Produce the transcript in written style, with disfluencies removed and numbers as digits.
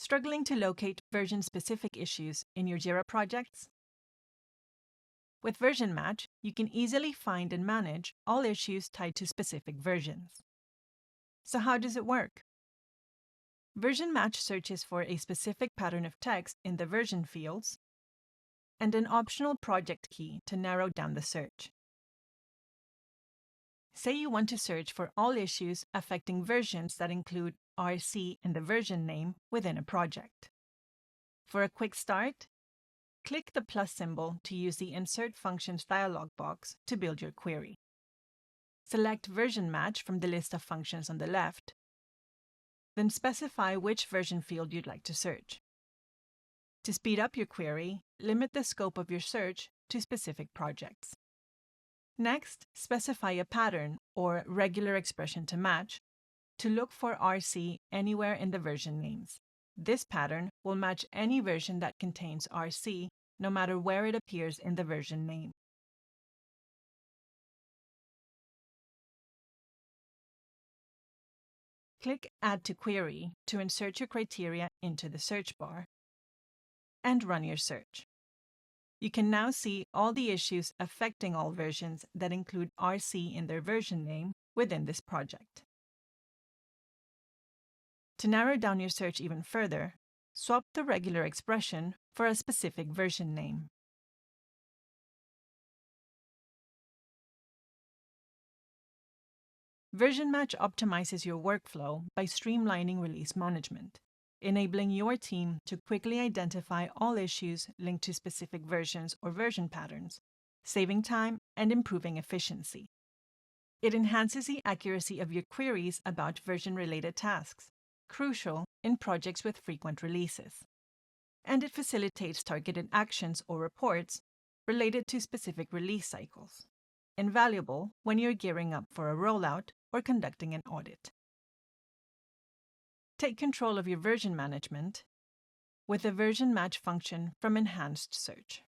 Struggling to locate version-specific issues in your Jira projects? With versionMatch, you can easily find and manage all issues tied to specific versions. So how does it work? versionMatch searches for a specific pattern of text in the version fields and an optional project key to narrow down the search. Say you want to search for all issues affecting versions that include RC in the version name within a project. For a quick start, click the plus symbol to use the Insert Functions dialog box to build your query. Select versionMatch from the list of functions on the left, then specify which version field you'd like to search. To speed up your query, limit the scope of your search to specific projects. Next, specify a pattern or regular expression to match to look for RC anywhere in the version names. This pattern will match any version that contains RC, no matter where it appears in the version name. Click Add to Query to insert your criteria into the search bar and run your search. You can now see all the issues affecting all versions that include RC in their version name within this project. To narrow down your search even further, swap the regular expression for a specific version name. versionMatch optimizes your workflow by streamlining release management, enabling your team to quickly identify all issues linked to specific versions or version patterns, saving time and improving efficiency. It enhances the accuracy of your queries about version-related tasks, crucial in projects with frequent releases. And it facilitates targeted actions or reports related to specific release cycles, invaluable when you're gearing up for a rollout or conducting an audit. Take control of your version management with the versionMatch function from Enhanced Search.